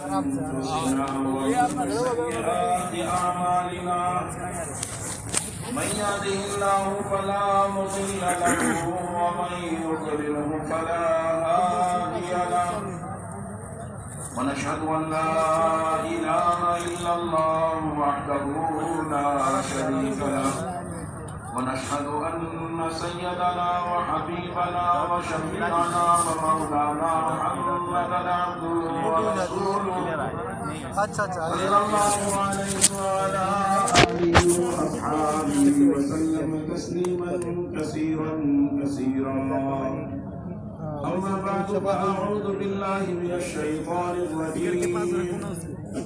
أنفسنا ومن سيئات أعمالنا من يهده الله فلا مضل له ومن يضلله فلا هادي له ونشهد أن لا إله إلا الله وحده لا شريك له ونشهد أن سيدنا وحبيبنا وشفيعنا ومولانا محمدا عبده ورسوله صلى الله عليه وعلى آله وأصحابه وسلم تسليما كثيرا كثيرا. أما بعد فأعوذ بالله من الشيطان الرجيم.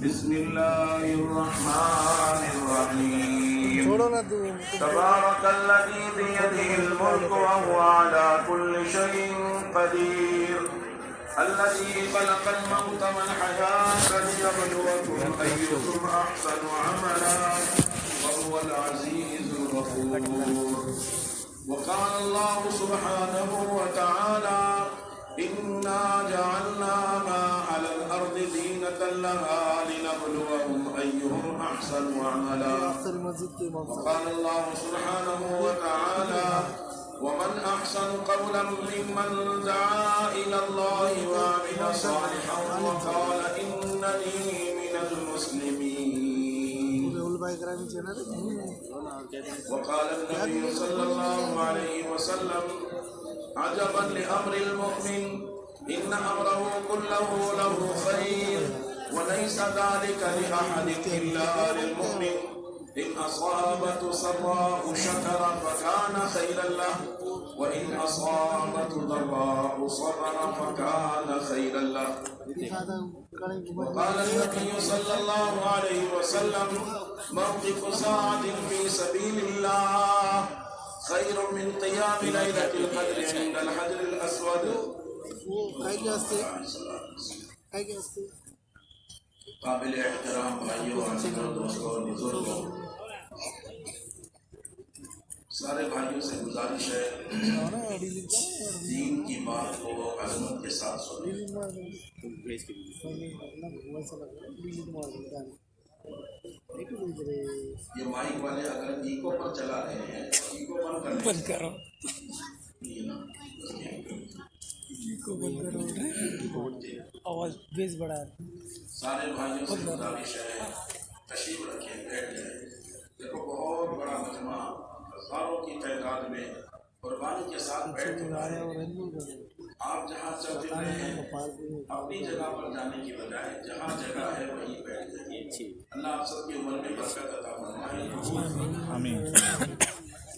بسم الله الرحمن الرحيم. تبارك الذي بيده الملك وهو على كل شيء قدير الذي خلق الموت والحياة ليبلوكم أيكم أحسن عملا وهو العزيز الغفور. وقال الله سبحانه وتعالى إنا جعلنا ما على الأرض زينة لها لنبلوهم أيهم أحسن عملا. وقال الله سبحانه وتعالى ومن أحسن قولا ممن دعا إلى الله وعمل صالحا وقال إنني من المسلمين. وقال النبي صلى الله عليه وسلم عجبا لأمر المؤمن إن أمره كله له خير وليس ذلك لأحد إلا للمؤمن إن أصابته سراء شكر فكان خيرا له وإن أصابته ضراء صبر فكان خيرا له. وقال النبي صلى الله عليه وسلم موقف ساعة في سبيل الله خير من قيام ليلة القدر عند الحجر الأسود. قابل احترام بھائیوں اور دوستوں اور بزرگوں، سارے بھائیوں سے گزارش ہے دین کی بات کو عظمت کے ساتھ سنیں. یہ مائک والے اگر ایکو پر چلا رہے ہیں ایکو بند کرو. آواز بیس بڑھا. سارے بھائیوں سے گزارش ہے تشریف رکھیں، بیٹھ جائیں. دیکھو بہت بڑا مجمع ہزاروں کی تعداد میں قربانی کے ساتھ بیٹھ چکا ہے. آپ جہاں چل رہے ہیں اپنی جگہ پر جانے کی بجائے جہاں جگہ ہے وہیں بیٹھ جائیے. اللہ آپ سب کی عمر میں برکت عطا فرمائے. آمین.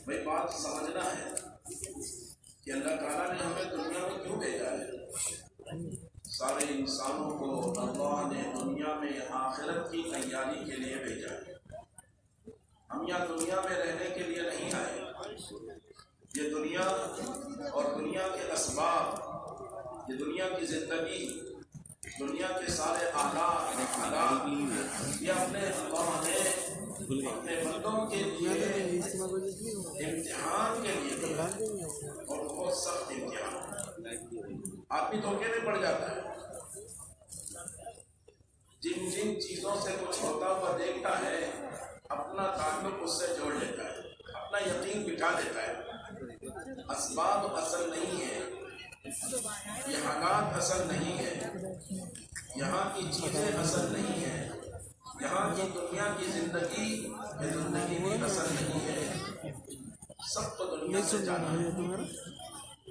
بھائی بات سمجھنا ہے کہ اللہ تعالیٰ نے ہمیں دنیا میں کیوں بھیجا ہے. سارے انسانوں کو اللہ نے دنیا میں آخرت کی تیاری کے لیے بھیجا ہے. ہم یہاں دنیا میں رہنے کے لیے نہیں آئے. یہ دنیا اور دنیا کے اسباب، یہ دنیا کی زندگی، دنیا کے سارے آلات یہ اپنے اللہ نے اپنے بندوں کے لیے امتحان کے لیے اور بہت سخت امتحان. آدمی دھوکے میں پڑ جاتا ہے. جن جن چیزوں سے کچھ ہوتا ہوا دیکھتا ہے اپنا تعلق اس سے جوڑ لیتا ہے، اپنا یقین بٹھا دیتا ہے. اسباب اصل نہیں ہے، یہ حالات اصل نہیں ہے، یہاں کی چیزیں اصل نہیں ہے، یہاں کی دنیا کی زندگی یہ زندگی بھی اصل نہیں ہے. سب کو دنیا سے جانا ہے.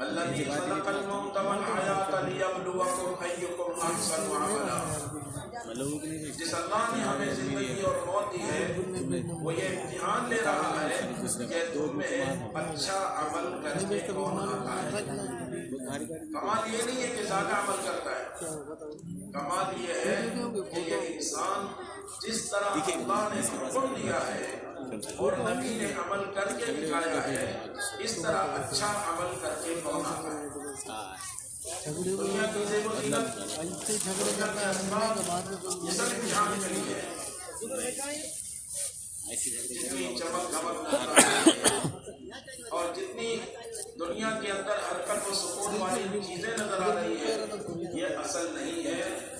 الذی خلق الموت والحیاۃ لیبلوکم ایکم احسن عملا. جس اللہ نے ہمیں زندگی اور موت دی ہے وہ یہ امتحان لے رہا ہے کہ تم میں اچھا عمل کر کے کون آتا ہے. کمال یہ نہیں ہے کہ زیادہ عمل کرتا ہے، کمال یہ ہے کہ یہ انسان جس طرح اللہ نے حکم دیا ہے اور نبی نے عمل کر کے دکھایا ہے اس طرح اچھا عمل کر کے کون آتا ہے. دنیا کی زیب و زینت، دنیا کے اسباب، یہ سب امتحان کے لیے ہے. جتنی چمک دمک نظر آ رہی ہے اور جتنی دنیا کے اندر حرکت و سکون والی چیزیں نظر آ رہی ہے یہ اصل نہیں ہے.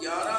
11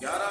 11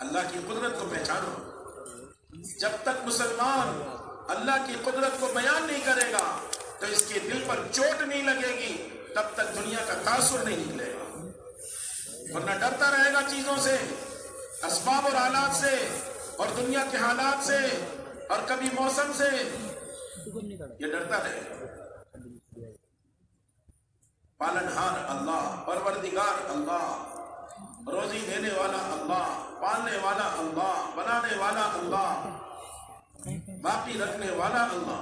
اللہ کی قدرت کو پہچانو. جب تک مسلمان اللہ کی قدرت کو بیان نہیں کرے گا تو اس کے دل پر چوٹ نہیں لگے گی، تب تک دنیا کا تاثر نہیں نکلے گا. ورنہ ڈرتا رہے گا چیزوں سے، اسباب اور حالات سے، اور دنیا کے حالات سے، اور کبھی موسم سے، یہ ڈرتا رہے گا. پالنہار اللہ، پروردگار اللہ، روزی دینے والا اللہ، پالنے والا اللہ، بنانے والا اللہ، باقی رکھنے والا اللہ،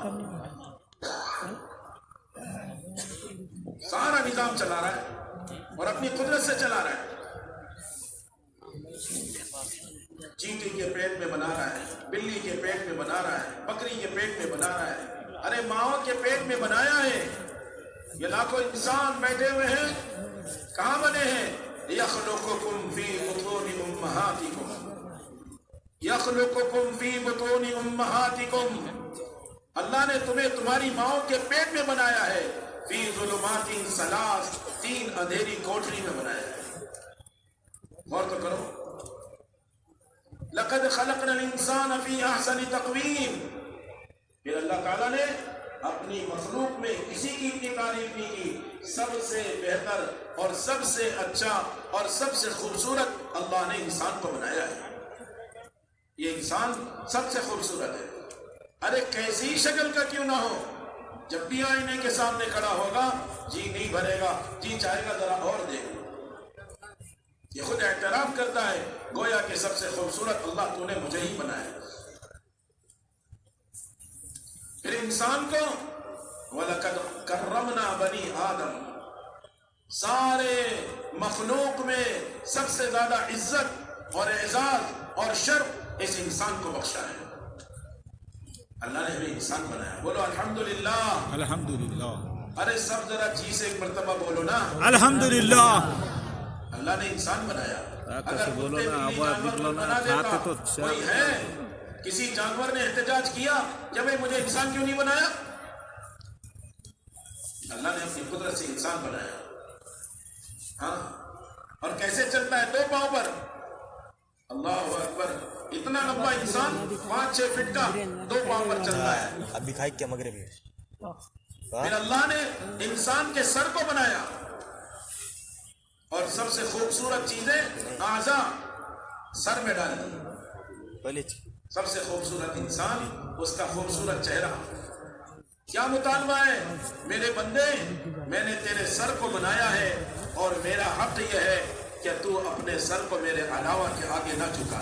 سارا نظام چلا رہا ہے اور اپنی قدرت سے چلا رہا ہے. چینٹی کے پیٹ میں بنا رہا ہے، بلی کے پیٹ میں بنا رہا ہے، بکری کے پیٹ میں بنا رہا ہے. ارے ماؤں کے پیٹ میں بنایا ہے. یہ لاکھوں انسان بیٹھے ہوئے ہیں، کہاں بنے ہیں؟ یخلقکم فی بطون امہاتکم، یخلقکم فی بطون امہاتکم. اللہ نے تمہیں تمہاری ماؤں کے پیٹ میں بنایا ہے. فی ظلمات ثلاث، 3 اندھیری کوٹری میں بنایا ہے. غور تو کرو. لقد خلقنا الانسان فی احسن تقویم. پھر اللہ تعالیٰ نے اپنی مخلوق میں کسی کی اتنی تعریف نہیں کی. سب سے بہتر اور سب سے اچھا اور سب سے خوبصورت اللہ نے انسان کو بنایا ہے. یہ انسان سب سے خوبصورت ہے. ارے کیسی شکل کا کیوں نہ ہو، جب بھی آئینے کے سامنے کھڑا ہوگا جی نہیں بھرے گا، جی چاہے گا ذرا اور دے. یہ خود اعتراف کرتا ہے گویا کہ سب سے خوبصورت اللہ تو نے مجھے ہی بنایا. پھر انسان کو وَلَقَدْ كَرَّمْنَا بَنِي آدم، سارے مخلوق میں سب سے زیادہ عزت اور اعزاز اور شرف اس انسان کو بخشا ہے. اللہ نے ہمیں انسان بنایا. بولو الحمدللہ. الحمدللہ. ارے سب ذرا جی سے ایک مرتبہ بولو نا الحمدللہ. اللہ نے انسان بنایا. اگر بولو کتے نا، بلی جانور بنا دیتا، کوئی ہے کسی جانور نے احتجاج کیا کہ بھئی مجھے انسان کیوں نہیں بنایا؟ اللہ نے اپنی قدرت سے انسان بنایا. ہاں، اور کیسے چلتا ہے؟ 2 پاؤں پر. اللہ اکبر. اتنا لمبا انسان 5-6 فٹ کا 2 پاؤں پر چلتا ہے. اب دکھائی کیا مغرب ہے. پھر اللہ نے انسان کے سر کو بنایا، اور سب سے خوبصورت چیزیں اعضاء سر میں ڈال دی. پہلے سب سے خوبصورت انسان، اس کا خوبصورت چہرہ. کیا مطالبہ ہے؟ میرے بندے، میں نے تیرے سر کو بنایا ہے اور میرا حق یہ ہے کہ تو اپنے سر کو میرے علاوہ کے آگے نہ جھکا.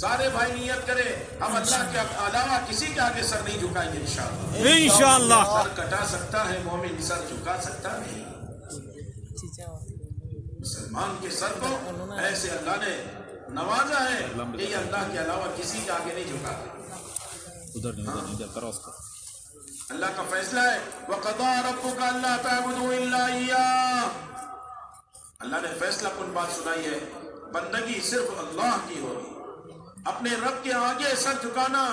سارے بھائی نیت کرے ہم اللہ کے علاوہ کسی کے آگے سر نہیں جھکائیں گے انشاءاللہ. انشاءاللہ. سر کٹا سکتا ہے مومن، سر جھکا سکتا نہیں. مسلمان کے سر کو ایسے اللہ نے نوازا ہے کہ یہ اللہ کے علاوہ کسی کے آگے نہیں جھکا. اللہ کا فیصلہ ہے وَقَضَىٰ رَبُّكَ أَلَّا تَعْبُدُوا إِلَّا إِيَّاهُ. اللہ نے فیصلہ کن بات سنائی ہے، بندگی صرف اللہ کی ہوگی. اپنے رب کے آگے سر جھکانا،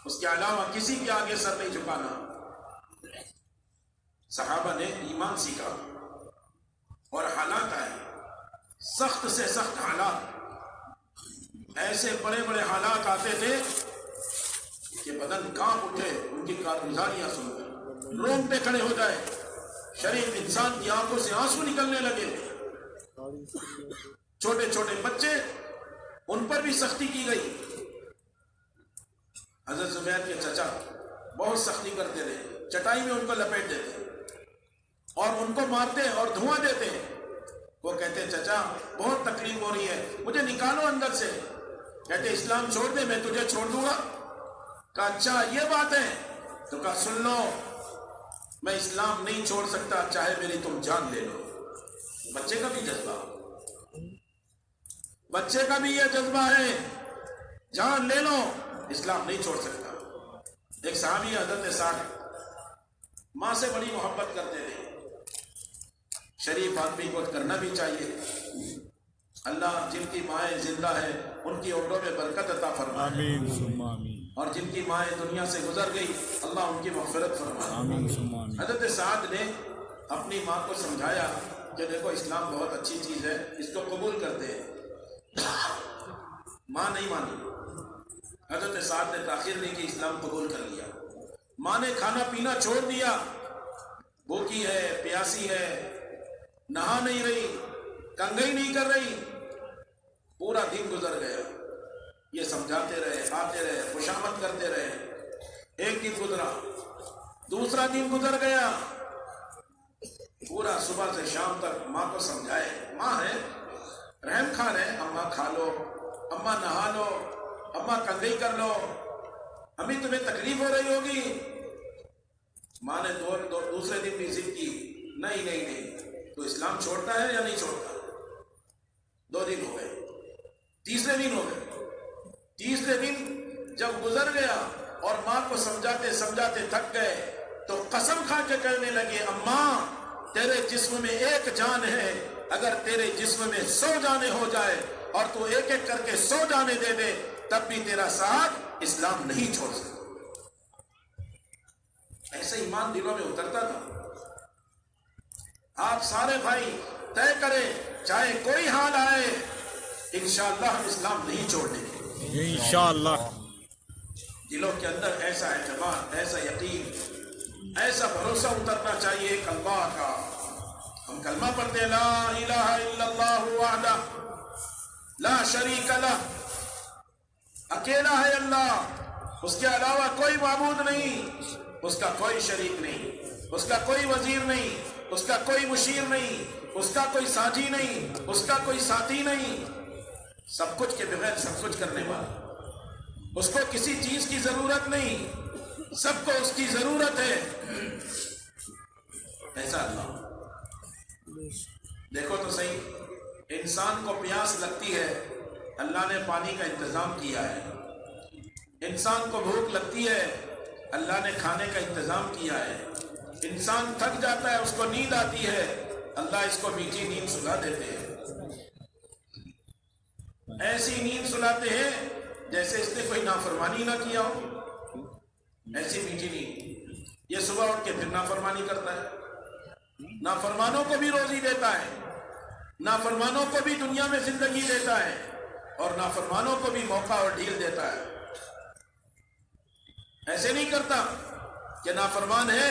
اس کے علاوہ کسی کے آگے سر نہیں جھکانا. صحابہ نے ایمان سیکھا اور حالات آئے، سخت سے سخت حالات. ایسے بڑے بڑے حالات آتے تھے کہ بدن کانپ اٹھے ان کی کارگزاریاں سن کر، رونگٹے کھڑے ہو جائے. شریف انسان کی آنکھوں سے آنسو نکلنے لگے. چھوٹے چھوٹے بچے، ان پر بھی سختی کی گئی. حضرت زبیر کے چچا بہت سختی کرتے تھے، چٹائی میں ان کو لپیٹ دیتے اور ان کو مارتے اور دھواں دیتے. وہ کہتے چچا بہت تکلیف ہو رہی ہے، مجھے نکالو اندر سے. کہتے اسلام چھوڑ دے، میں تجھے چھوڑ دوں گا. کہا اچھا یہ بات ہے؟ تو کہا سن لو، میں اسلام نہیں چھوڑ سکتا چاہے میری تم جان لے لو. بچے کا بھی جذبہ، بچے کا بھی یہ جذبہ ہے، جان لے لو، اسلام نہیں چھوڑ سکتا. ایک صحابی حضرت سعد ماں سے بڑی محبت کرتے تھے. شریف آدمی کو کرنا بھی چاہیے. اللہ جن کی مائیں زندہ ہے ان کی عمروں میں برکت عطا فرمائے. آمین ثم آمین. اور جن کی مائیں دنیا سے گزر گئی اللہ ان کی مغفرت فرمائے. آمین ثم آمین. حضرت سعد نے اپنی ماں کو سمجھایا کہ دیکھو اسلام بہت اچھی چیز ہے، اس کو قبول کرتے ہیں. ماں نہیں مانی. حضرت سعد نے تاخیر نہیں کی, اسلام قبول کر لیا. ماں نے کھانا پینا چھوڑ دیا, بھوکی ہے, پیاسی ہے, نہا نہیں رہی, کنگھئی نہیں کر رہی. پورا دن گزر گیا, یہ سمجھاتے رہے, آتے رہے, خوشامد کرتے رہے. ایک دن گزرا, دوسرا دن گزر گیا, پورا صبح سے شام تک ماں کو سمجھائے. ماں ہے, رحم کھا رہے, اماں کھا لو, اماں نہا لو, اماں کنگھئی کر لو, امی تمہیں تکلیف ہو رہی ہوگی. ماں نے دوسرے دن بھی ضد کی, نہیں نہیں نہیں, تو اسلام چھوڑتا ہے یا نہیں چھوڑتا. 2 دن ہو گئے, تیسرے دن ہو گئے. تیسرے دن جب گزر گیا اور ماں کو سمجھاتے سمجھاتے تھک گئے تو قسم کھا کے کہنے لگے, اماں تیرے جسم میں ایک جان ہے, اگر تیرے جسم میں 100 جانیں ہو جائے اور تو ایک ایک کر کے 100 جانیں دے دے تب بھی تیرا ساتھ اسلام نہیں چھوڑ سکتا. ایسے ایمان دلوں میں اترتا تھا. آپ سارے بھائی طے کریں, چاہے کوئی حال آئے, انشاءاللہ ہم اسلام نہیں چھوڑنے گے انشاءاللہ. دلوں کے اندر ایسا اعتماد, ایسا یقین, ایسا بھروسہ اترنا چاہیے ایک اللہ کا. ہم کلمہ پڑھتے لا الہ الا اللہ وحدہ لا شریک لہ, اکیلا ہے اللہ, اس کے علاوہ کوئی معبود نہیں, اس کا کوئی شریک نہیں, اس کا کوئی وزیر نہیں, اس کا کوئی مشیر نہیں, اس کا کوئی ساتھی نہیں, اس کا کوئی ساتھی نہیں, سب کچھ کے بغیر سب کچھ کرنے والا. اس کو کسی چیز کی ضرورت نہیں, سب کو اس کی ضرورت ہے. ایسا اللہ. دیکھو تو صحیح, انسان کو پیاس لگتی ہے, اللہ نے پانی کا انتظام کیا ہے. انسان کو بھوک لگتی ہے, اللہ نے کھانے کا انتظام کیا ہے. انسان تھک جاتا ہے, اس کو نیند آتی ہے, اللہ اس کو میٹھی نیند سلا دیتے ہیں. ایسی نیند سلاتے ہیں جیسے اس نے کوئی نافرمانی نہ کیا ہو. ایسی میٹھی نیند. یہ صبح اٹھ کے پھر نافرمانی کرتا ہے. نافرمانوں کو بھی روزی دیتا ہے, نافرمانوں کو بھی دنیا میں زندگی دیتا ہے, اور نافرمانوں کو بھی موقع اور ڈھیل دیتا ہے. ایسے نہیں کرتا کہ نافرمان ہے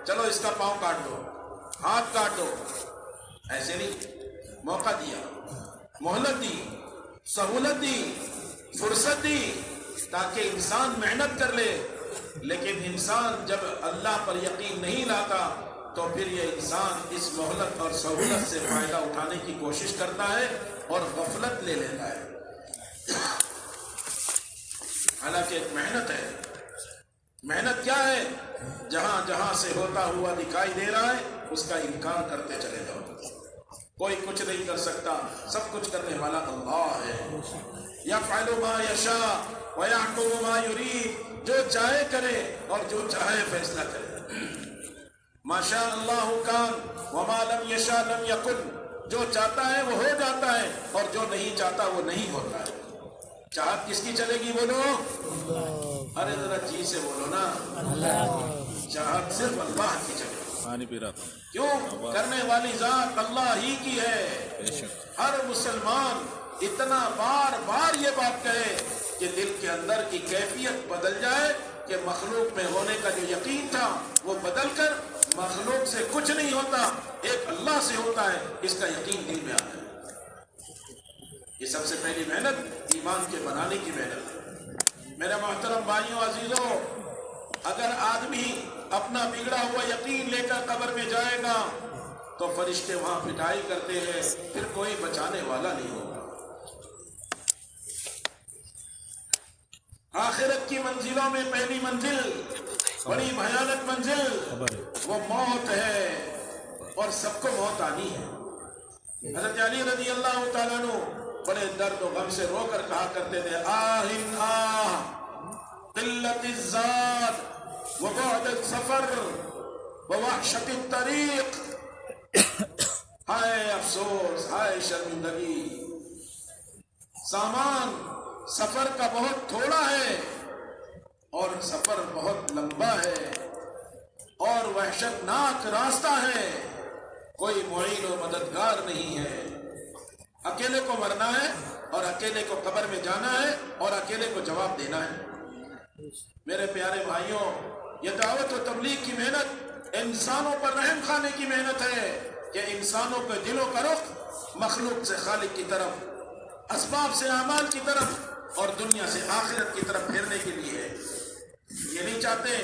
چلو اس کا پاؤں کاٹ دو, ہاتھ کاٹ دو. ایسے نہیں, موقع دیا, مہلت دی, سہولت دی, فرصت دی تاکہ انسان محنت کر لے. لیکن انسان جب اللہ پر یقین نہیں لاتا تو پھر یہ انسان اس مہلت اور سہولت سے فائدہ اٹھانے کی کوشش کرتا ہے اور غفلت لے لیتا ہے. حالانکہ ایک محنت ہے. محنت کیا ہے؟ جہاں جہاں سے ہوتا ہوا دکھائی دے رہا ہے اس کا انکار کرتے چلے جاؤ. کوئی کچھ نہیں کر سکتا, سب کچھ کرنے والا اللہ ہے. یفعل ما یشاء ویحکم ما یرید, جو چاہے کرے اور جو چاہے فیصلہ کرے. ما شاء اللہ کان وما لم یشاء لم یکن, جو چاہتا ہے وہ ہو جاتا ہے اور جو نہیں چاہتا وہ نہیں ہوتا ہے. چاہت کس کی چلے گی بولو؟ ارے ذرا جی سے بولو نا, چاہت صرف اللہ کی چلے گی. پانی پی رہا تھا. کیوں؟ کرنے والی ذات اللہ ہی کی ہے. ہر مسلمان اتنا بار بار یہ بات کہے کہ دل کے اندر کی کیفیت بدل جائے کہ مخلوق میں ہونے کا جو یقین تھا وہ بدل کر مخلوق سے کچھ نہیں ہوتا, ایک اللہ سے ہوتا ہے, اس کا یقین دل میں آتا ہے. یہ سب سے پہلی محنت ایمان کے بنانے کی محنت ہے. میرے محترم بھائیوں عزیزوں, اگر آدمی اپنا بگڑا ہوا یقین لے کر قبر میں جائے گا تو فرشتے وہاں پٹائی کرتے ہیں, پھر کوئی بچانے والا نہیں ہوگا. آخرت کی منزلوں میں پہلی منزل, بڑی بھیانک منزل, وہ موت ہے, اور سب کو موت آنی ہے. حضرت علی رضی اللہ تعالیٰ عنہ بڑے درد و غم سے رو کر کہا کرتے تھے, آہن آہ قلت الزاد وبعد السفر ووحشت الطریق. ہائے افسوس, ہائے شرمندگی, سامان سفر کا بہت تھوڑا ہے اور سفر بہت لمبا ہے اور وحشت ناک راستہ ہے, کوئی معین و مددگار نہیں ہے. اکیلے کو مرنا ہے اور اکیلے کو قبر میں جانا ہے اور اکیلے کو جواب دینا ہے۔ میرے پیارے بھائیوں، یہ دعوت و تبلیغ کی محنت انسانوں پر رحم کھانے کی محنت ہے کہ انسانوں کے دلوں کا رخ مخلوق سے خالق کی طرف، اسباب سے اعمال کی طرف اور دنیا سے آخرت کی طرف پھیرنے کے لیے ہے۔ یہ نہیں چاہتے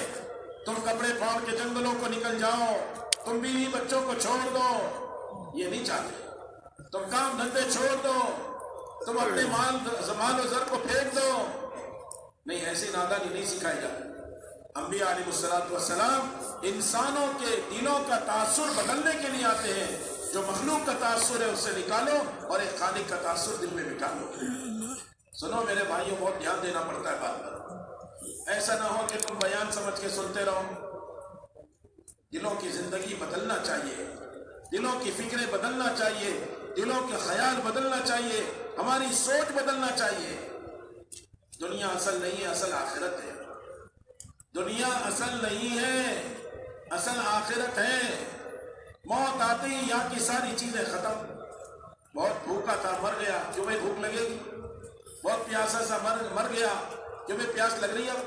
تم کپڑے پھاڑ کے جنگلوں کو نکل جاؤ، تم بیوی بچوں کو چھوڑ دو، یہ نہیں چاہتے تم کام دھندے چھوڑ دو، تم اپنے مال و زر کو پھینک دو، نہیں، ایسی نادانی نہیں سکھائی جاتی۔ انبیاء علیہ السلام انسانوں کے دلوں کا تاثر بدلنے کے لیے آتے ہیں۔ جو مخلوق کا تاثر ہے اس سے نکالو اور ایک خالق کا تاثر دل میں بٹھا لو۔ سنو میرے بھائیوں، بہت دھیان دینا پڑتا ہے بات پر، ایسا نہ ہو کہ تم بیان سمجھ کے سنتے رہو۔ دلوں کی زندگی بدلنا چاہیے، دلوں کی فکریں بدلنا چاہیے، دلوں کے خیال بدلنا چاہیے، ہماری سوچ بدلنا چاہیے۔ دنیا اصل نہیں ہے، اصل آخرت ہے۔ دنیا اصل نہیں ہے، اصل آخرت ہے۔ موت آتی یہاں کی ساری چیزیں ختم۔ بہت بھوکا تھا، مر گیا، کیوں میں بھوک لگے گی؟ بہت پیاسا سا مر گیا، کیوں میں پیاس لگ رہی ہے؟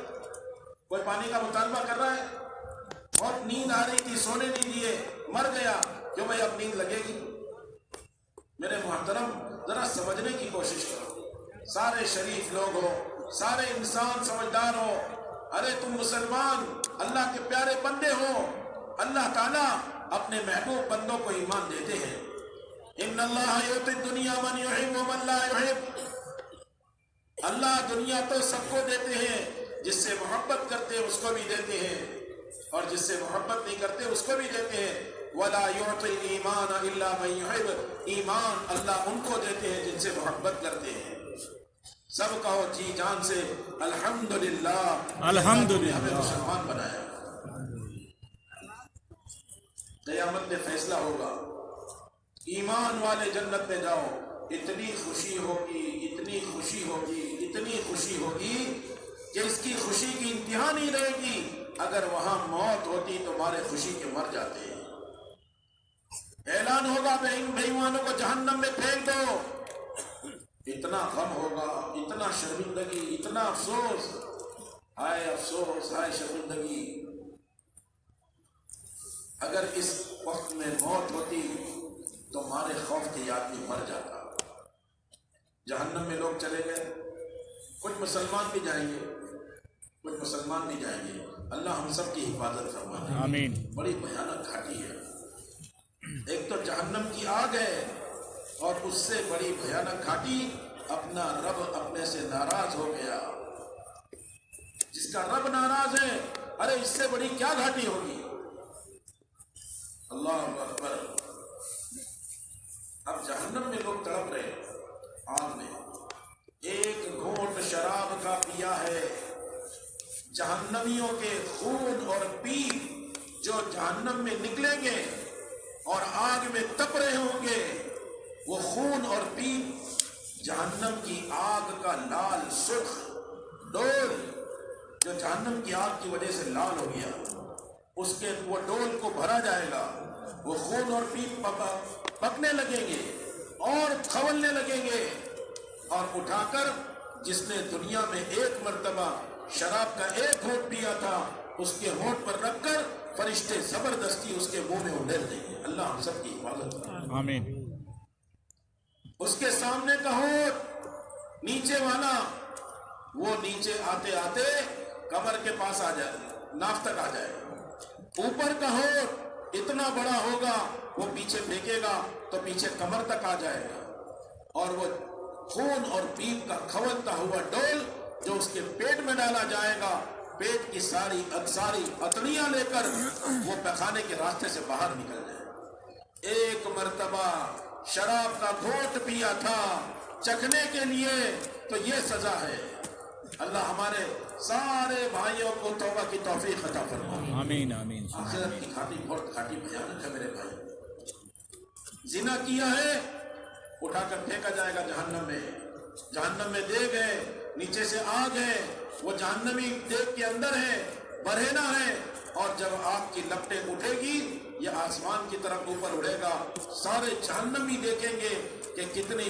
کوئی پانی کا مطالبہ کر رہا ہے؟ بہت نیند آ رہی تھی، سونے نہیں دیے، مر گیا، کیوں بھائی اب نیند لگے گی؟ میرے محترم، ذرا سمجھنے کی کوشش کرو۔ سارے شریف لوگ ہو، سارے انسان سمجھدار ہو، ارے تم مسلمان اللہ کے پیارے بندے ہو، اللہ تعالیٰ اپنے محبوب بندوں کو ایمان دیتے ہیں۔ ان اللہ یؤتی الدنیا من یحب ومن لا یحب، اللہ دنیا تو سب کو دیتے ہیں، جس سے محبت کرتے ہیں اس کو بھی دیتے ہیں، اور جس سے محبت نہیں کرتے اس کو بھی دیتے ہیں۔ ولا یعطی الایمان الا من یحب، ایمان اللہ ان کو دیتے ہیں جن سے محبت کرتے ہیں۔ سب کہو جی جان سے الحمدللہ، الحمدللہ، ہمیں مسلمان بنایا۔ قیامت میں فیصلہ ہوگا، ایمان والے جنت میں جاؤ، اتنی خوشی ہوگی، اتنی خوشی ہوگی، اتنی خوشی ہوگی کہ اس کی خوشی کی انتہا نہیں رہے گی۔ اگر وہاں موت ہوتی تو مارے خوشی کے مر جاتے۔ اعلان ہوگا بے ایمانوں کو جہنم میں پھینک دو، اتنا غم ہوگا، اتنا شرمندگی، اتنا افسوس، ہائے افسوس، ہائے شرمندگی۔ اگر اس وقت میں موت ہوتی تو مارے خوف کے آدمی مر جاتا۔ جہنم میں لوگ چلے گئے، کچھ مسلمان بھی جائیں گے، کچھ مسلمان بھی جائیں گے، اللہ ہم سب کی حفاظت فرمائے۔ آمین۔ بڑی بھیانک گھاٹی ہے، ایک تو جہنم کی آگ ہے، اور اس سے بڑی بھیانک گھاٹی اپنا رب اپنے سے ناراض ہو گیا۔ جس کا رب ناراض ہے، ارے اس سے بڑی کیا گھاٹی ہوگی؟ اللہ اکبر۔ اب جہنم میں لوگ تڑپ رہے آگ میں، ایک گھونٹ شراب کا پیا ہے، جہنمیوں کے خون اور پیپ جو جہنم میں نکلیں گے اور آگ میں تپ رہے ہوں گے، وہ خون اور پیپ جہنم کی آگ کا لال سرخ ڈول جو جہنم کی آگ کی وجہ سے لال ہو گیا، اس کے وہ ڈول کو بھرا جائے گا، وہ خون اور پیپ پکنے لگیں گے اور کھولنے لگیں گے، اور اٹھا کر جس نے دنیا میں ایک مرتبہ شراب کا ایک گھونٹ پیا تھا، اس کے ہونٹ پر رکھ کر فرشتے زبردستی اس کے منہ میں اڈیل دیں گے۔ اللہ ہم سب کی حفاظت کرے۔ آمین۔ اس کے سامنے کا ہونٹ نیچے والا، وہ نیچے آتے آتے کمر کے پاس آ جائے، ناف تک آ جائے گا۔ اوپر کا ہونٹ اتنا بڑا ہوگا، وہ پیچھے پھینکے گا تو پیچھے کمر تک آ جائے گا، اور وہ خون اور پیپ کا کھولتا ہوا ڈول جو اس کے پیٹ میں ڈالا جائے گا، پیٹ کی ساری اتڑیاں لے کر وہ پخانے کے راستے سے باہر نکل جائے۔ ایک مرتبہ شراب کا گھونٹ پیا تھا چکھنے کے لیے، تو یہ سزا ہے۔ اللہ ہمارے سارے بھائیوں کو توبہ کی توفیق عطا فرمائے۔ آمین آمین۔ آخرت کی گھاٹی بہت گھاٹی بھیانک ہے میرے بھائی۔ زنا کیا ہے، اٹھا کر پھینکا جائے گا جہنم میں۔ جہنم میں دیگ ہے، نیچے سے آگ ہے، وہ جہنمی دیگ کے اندر ہے، برہنہ ہے، اور جب آگ کی لپٹیں اٹھے گی یہ آسمان کی طرف اوپر اڑے گا، سارے جہنمی دیکھیں گے کہ کتنی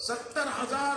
70,000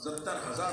70,000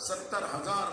70,000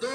2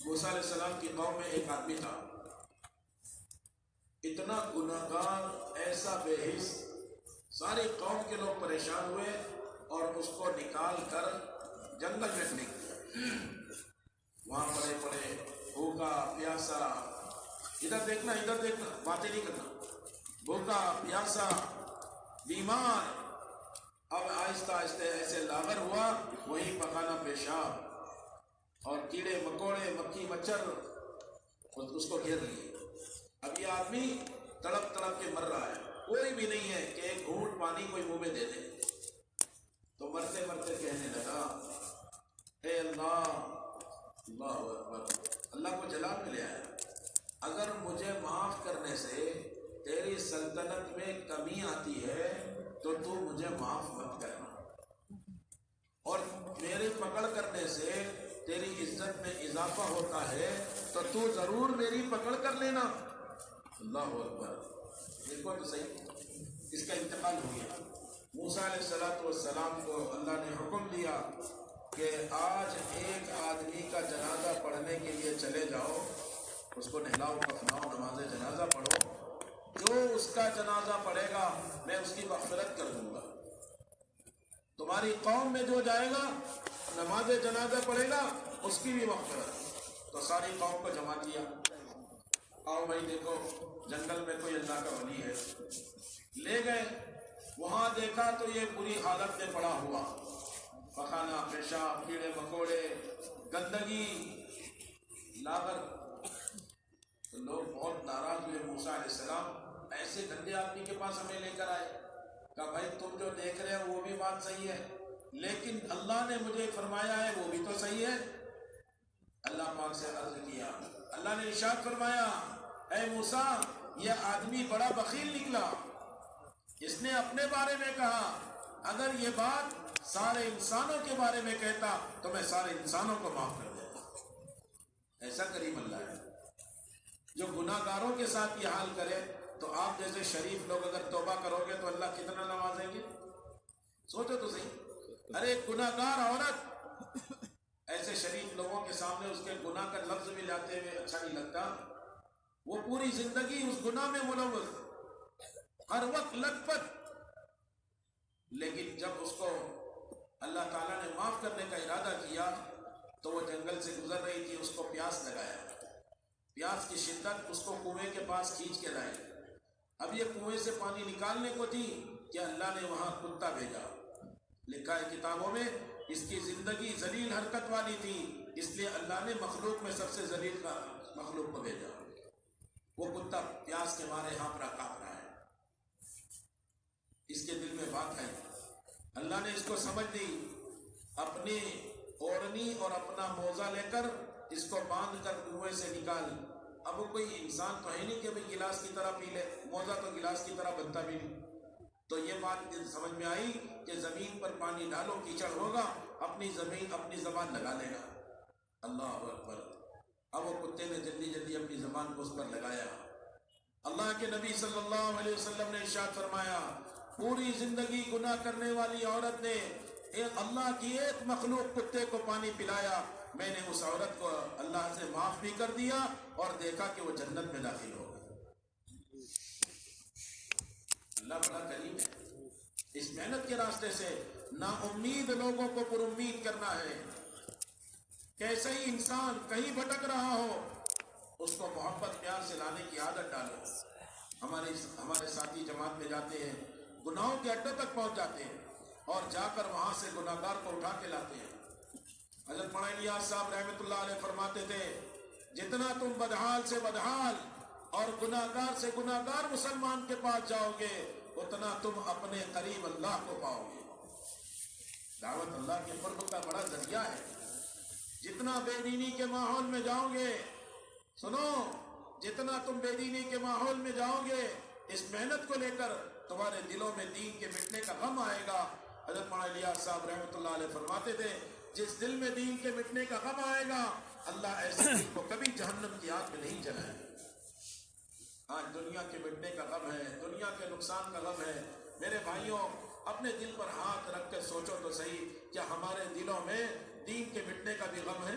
موسیٰ علیہ السلام کی قوم میں ایک آدمی تھا، اتنا گناہگار، ایسا بے حس، ساری قوم کے لوگ پریشان ہوئے اور اس کو نکال کر جنگل میں پھینک دیا۔ وہاں پڑے پڑے، بھوکا پیاسا، ادھر دیکھنا ادھر دیکھنا، باتیں نہیں کرنا، بھوکا پیاسا بیمار، اب آہستہ آہستہ ایسے لاغر ہوا، وہی پکانا پیشاب، اور کیڑے مکوڑے مکھی مچھر اس کو گھیر لیے۔ اب یہ آدمی تڑپ تڑپ کے مر رہا ہے، کوئی بھی نہیں ہے کہ ایک گھونٹ پانی کوئی منہ میں دے دے۔ تو مرتے مرتے کہنے لگا، اے اللہ، اللہ اکبر، اللہ کو جلال میں لے آیا، اگر مجھے معاف کرنے سے تیری سلطنت میں کمی آتی ہے تو تو مجھے معاف مت کرنا، اور میرے پکڑ کرنے سے تیری عزت میں اضافہ ہوتا ہے تو تو ضرور میری پکڑ کر لینا۔ اللہ اکبر، دیکھو تو صحیح، اس کا انتقال ہو گیا۔ موسیٰ علیہ السلام کو اللہ نے حکم دیا کہ آج ایک آدمی کا جنازہ پڑھنے کے لیے چلے جاؤ، اس کو نہلاؤ کفناؤ، نماز جنازہ پڑھو، جو اس کا جنازہ پڑھے گا میں اس کی مغفرت کر دوں گا۔ تمہاری قوم میں جو جائے گا نماز جنازہ پڑھے گا اس کی بھی مغفرت۔ تو ساری قوم کو جمع کیا، آؤ بھائی دیکھو جنگل میں کوئی اللہ کا ولی ہے، لے گئے، وہاں دیکھا تو یہ بری حالت میں پڑا ہوا، پخانا پیشاب، کیڑے مکوڑے، گندگی، لاغر۔ تو لوگ بہت ناراض ہوئے، موسیٰ علیہ السلام ایسے گندے آدمی کے پاس ہمیں لے کر آئے۔ کہا بھائی تم جو دیکھ رہے ہو وہ بھی بات صحیح ہے، لیکن اللہ نے مجھے فرمایا ہے وہ بھی تو صحیح ہے۔ اللہ پاک سے عرض کیا، اللہ نے ارشاد فرمایا، اے موسیٰ یہ آدمی بڑا بخیل نکلا، اس نے اپنے بارے میں کہا، اگر یہ بات سارے انسانوں کے بارے میں کہتا تو میں سارے انسانوں کو معاف کر دیتا۔ ایسا کریم اللہ ہے جو گناہ گاروں کے ساتھ یہ حال کرے، تو آپ جیسے شریف لوگ اگر توبہ کرو گے تو اللہ کتنا نوازیں گے؟ سوچو تو صحیح، ارے گناہ گار عورت ایسے شریف لوگوں کے سامنے اس کے گناہ کا لفظ بھی لاتے ہوئے اچھا نہیں لگتا، وہ پوری زندگی اس گناہ میں ملوث، ہر وقت لت پت، لیکن جب اس کو اللہ تعالیٰ نے معاف کرنے کا ارادہ کیا تو وہ جنگل سے گزر رہی تھی، اس کو پیاس لگایا، پیاس کی شدت اس کو کنویں کے پاس کھینچ کے لائی۔ اب یہ کنویں سے پانی نکالنے کو تھی کہ اللہ نے وہاں کتا بھیجا۔ لکھا ہے کتابوں میں اس کی زندگی ذلیل حرکت والی تھی، اس لیے اللہ نے مخلوق میں سب سے ذلیل کا مخلوق کو بھیجا۔ وہ کتا پیاس کے مارے ہانپ رہا کانپ رہا ہے، اس کے دل میں بات ہے، اللہ نے اس کو سمجھ دی، اپنی اوڑھنی اور اپنا موزہ لے کر اس کو باندھ کر کنویں سے نکال۔ اب وہ کوئی انسان تو ہے نہیں کہ بھئی گلاس کی طرح پی لے، موزہ تو گلاس کی طرح بنتا بھی نہیں۔ تو یہ بات سمجھ میں آئی کہ زمین پر پانی ڈالو کیچڑ ہوگا، اپنی زمین اپنی زبان لگا لے گا۔ اللہ اکبر، اب وہ کتے نے جلدی جلدی اپنی زبان کو اس پر لگایا۔ اللہ کے نبی صلی اللہ علیہ وسلم نے ارشاد فرمایا، پوری زندگی گناہ کرنے والی عورت نے اللہ کی ایک مخلوق کتے کو پانی پلایا، میں نے اس عورت کو اللہ سے معاف بھی کر دیا اور دیکھا کہ وہ جنت میں داخل ہو گئی۔ اللہ بڑا کریم ہے۔ اس محنت کے راستے سے نا امید لوگوں کو پر امید کرنا ہے۔ کیسے ہی انسان کہیں بھٹک رہا ہو اس کو محبت پیار سے لانے کی عادت ڈالو۔ ہمارے ساتھی جماعت میں جاتے ہیں، گناہوں کے اڈے تک پہنچ جاتے ہیں اور جا کر وہاں سے گناہگار کو اٹھا کے لاتے ہیں۔ حضرت مولانا الیاس صاحب رحمۃ اللہ علیہ فرماتے تھے، جتنا تم بدحال سے بدحال اور گناہگار سے گناہگار مسلمان کے پاس جاؤ گے اتنا تم اپنے قریب اللہ کو پاؤ گے۔ دعوت اللہ کے قرب کا بڑا ذریعہ ہے۔ جتنا بے دینی کے ماحول میں جاؤ گے، سنو، جتنا تم بے دینی کے ماحول میں جاؤ گے، اس محنت کو لے کر تمہارے دلوں میں دین کے مٹنے کا غم آئے گا۔ حضرت مولانا الیاس صاحب رحمۃ اللہ علیہ فرماتے تھے، جس دل میں دین کے مٹنے کا غم آئے گا اللہ ایسے دل کو کبھی جہنم کی آگ میں نہیں جلائے گا۔ آج دنیا کے مٹنے کا غم ہے، دنیا کے نقصان کا غم ہے۔ میرے بھائیوں، اپنے دل پر ہاتھ رکھ کے سوچو تو صحیح، کیا ہمارے دلوں میں دین کے مٹنے کا بھی غم ہے؟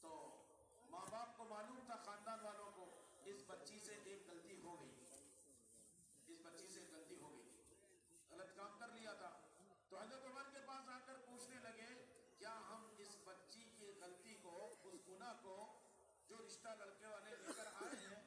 تو ماں باپ کو معلوم تھا، خاندان والوں کو، اس بچی سے ایک غلطی ہو گئی، اس بچی سے غلطی ہو گئی، غلط کام کر لیا تھا. تو حضرت عمر کے پاس آ کر پوچھنے لگے کیا ہم اس بچی کی غلطی کو، اس گناہ کو جو رشتہ لڑکے والے لے کر آئے ہیں،